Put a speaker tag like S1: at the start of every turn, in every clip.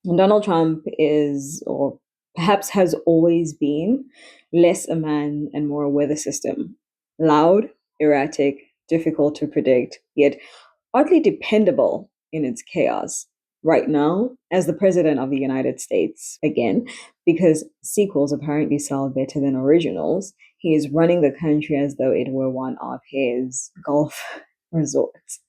S1: And Donald Trump is, or perhaps has always been, less a man and more a weather system. Loud, erratic, difficult to predict, yet oddly dependable in its chaos. Right now, as the president of the United States, again, because sequels apparently sell better than originals, he is running the country as though it were one of his golf resorts.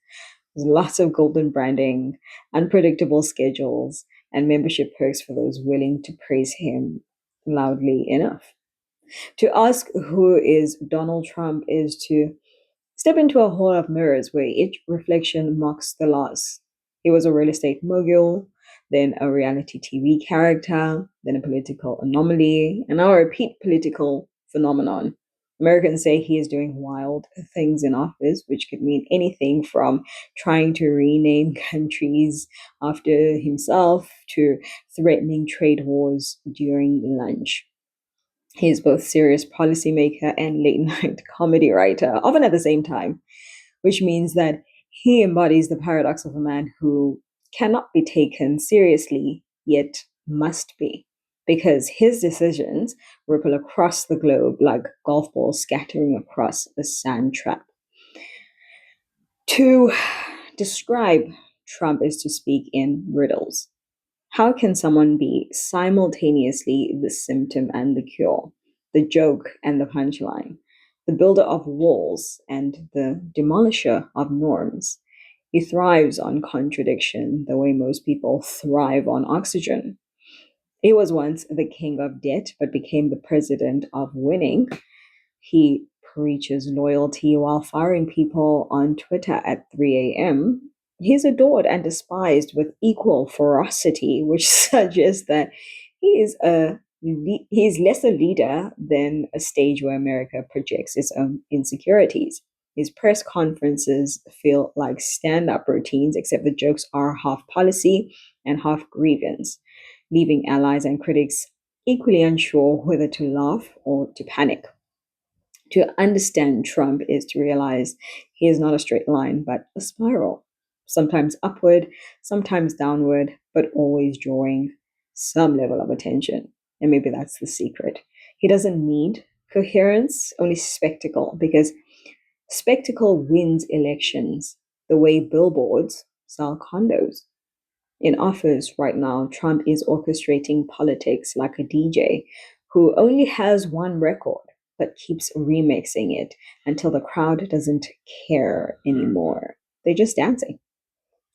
S1: There's lots of golden branding, unpredictable schedules, and membership perks for those willing to praise him loudly enough. To ask who is Donald Trump is to step into a hall of mirrors where each reflection mocks the last. He was a real estate mogul, then a reality TV character, then a political anomaly, and now a repeat political phenomenon. Americans say he is doing wild things in office, which could mean anything from trying to rename countries after himself to threatening trade wars during lunch. He is both serious policymaker and late night comedy writer, often at the same time, which means that he embodies the paradox of a man who cannot be taken seriously, yet must be, because his decisions ripple across the globe like golf balls scattering across a sand trap. To describe Trump is to speak in riddles. How can someone be simultaneously the symptom and the cure, the joke and the punchline, the builder of walls and the demolisher of norms? He thrives on contradiction the way most people thrive on oxygen. He was once the king of debt, but became the president of winning. He preaches loyalty while firing people on Twitter at 3 a.m. He's adored and despised with equal ferocity, which suggests that he is less a leader than a stage where America projects its own insecurities. His press conferences feel like stand-up routines, except the jokes are half policy and half grievance, leaving allies and critics equally unsure whether to laugh or to panic. To understand Trump is to realize he is not a straight line, but a spiral, sometimes upward, sometimes downward, but always drawing some level of attention. And maybe that's the secret. He doesn't need coherence, only spectacle, because spectacle wins elections the way billboards sell condos. In office right now, Trump is orchestrating politics like a DJ who only has one record but keeps remixing it until the crowd doesn't care anymore. They're just dancing.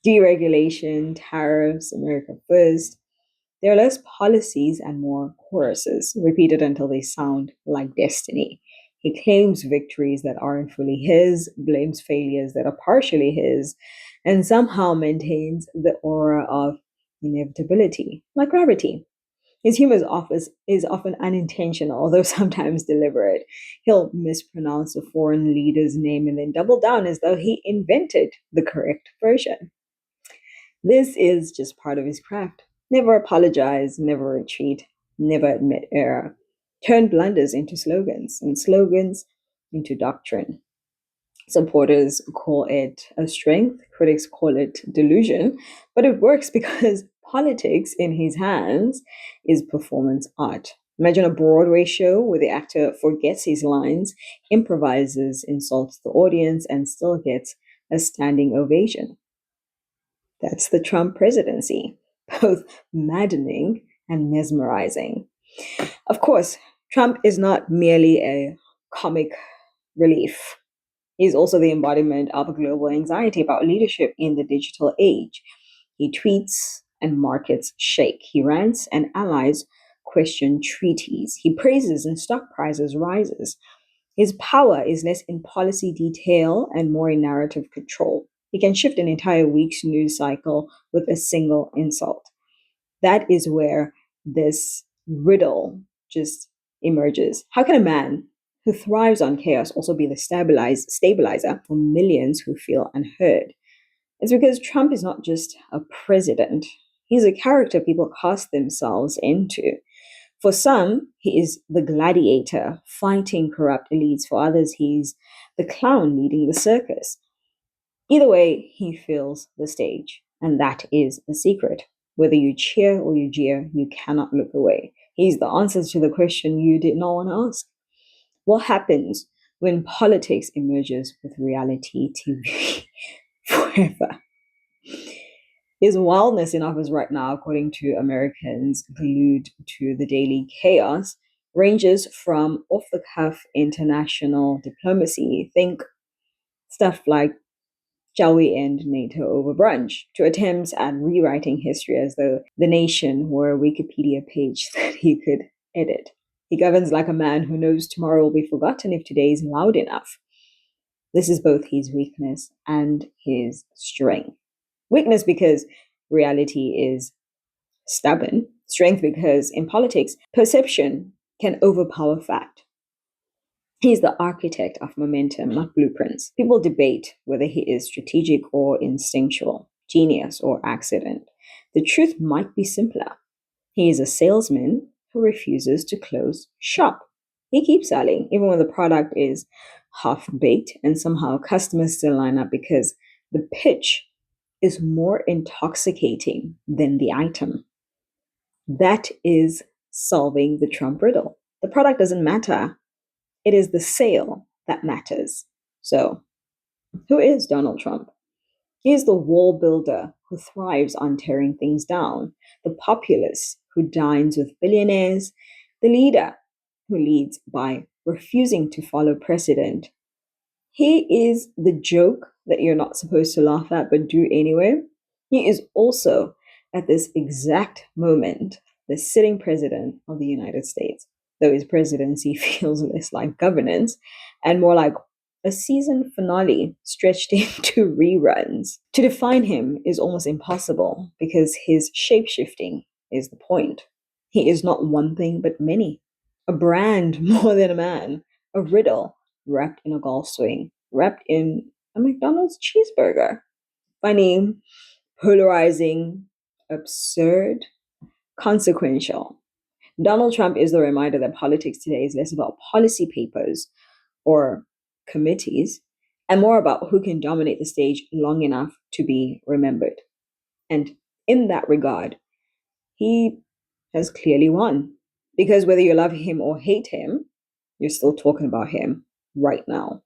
S1: Deregulation, tariffs, America first. There are less policies and more choruses, repeated until they sound like destiny. He claims victories that aren't fully his, blames failures that are partially his, and somehow maintains the aura of inevitability, like gravity. His humor is often unintentional, although sometimes deliberate. He'll mispronounce a foreign leader's name and then double down as though he invented the correct version. This is just part of his craft. Never apologize, never retreat, never admit error. Turn blunders into slogans and slogans into doctrine. Supporters call it a strength, critics call it delusion, but it works because politics in his hands is performance art. Imagine a Broadway show where the actor forgets his lines, improvises, insults the audience, and still gets a standing ovation. That's the Trump presidency, both maddening and mesmerizing. Of course, Trump is not merely a comic relief. He's also the embodiment of a global anxiety about leadership in the digital age. He tweets and markets shake. He rants and allies question treaties. He praises and stock prices rises. His power is less in policy detail and more in narrative control. He can shift an entire week's news cycle with a single insult. That is where this riddle just emerges. How can a man who thrives on chaos also be the stabilizer for millions who feel unheard? It's because Trump is not just a president, he's a character people cast themselves into. For some, he is the gladiator fighting corrupt elites. For others, he's the clown leading the circus. Either way, he fills the stage, and that is the secret. Whether you cheer or you jeer, you cannot look away. He's the answer to the question you did not want to ask. What happens when politics emerges with reality TV forever? His wildness in office right now, according to Americans glued to the daily chaos, ranges from off the cuff international diplomacy, think stuff like shall we end NATO over brunch, to attempts at rewriting history as though the nation were a Wikipedia page that he could edit. He governs like a man who knows tomorrow will be forgotten if today is loud enough. This is both his weakness and his strength. Weakness because reality is stubborn, strength because in politics, perception can overpower fact. He's the architect of momentum, not blueprints. People debate whether he is strategic or instinctual, genius or accident. The truth might be simpler. He is a salesman who refuses to close shop. He keeps selling, even when the product is half baked, and somehow customers still line up because the pitch is more intoxicating than the item. That is solving the Trump riddle. The product doesn't matter, it is the sale that matters. So, who is Donald Trump? He is the wall builder who thrives on tearing things down, the populist who dines with billionaires, the leader who leads by refusing to follow precedent. He is the joke that you're not supposed to laugh at but do anyway. He is also, at this exact moment, the sitting president of the United States, though his presidency feels less like governance and more like a season finale stretched into reruns. To define him is almost impossible because his shapeshifting is the point. He is not one thing but many, a brand more than a man, a riddle wrapped in a golf swing, wrapped in a McDonald's cheeseburger. Funny, polarizing, absurd, consequential. Donald Trump is the reminder that politics today is less about policy papers or committees and more about who can dominate the stage long enough to be remembered. And in that regard, he has clearly won. Because whether you love him or hate him, you're still talking about him right now.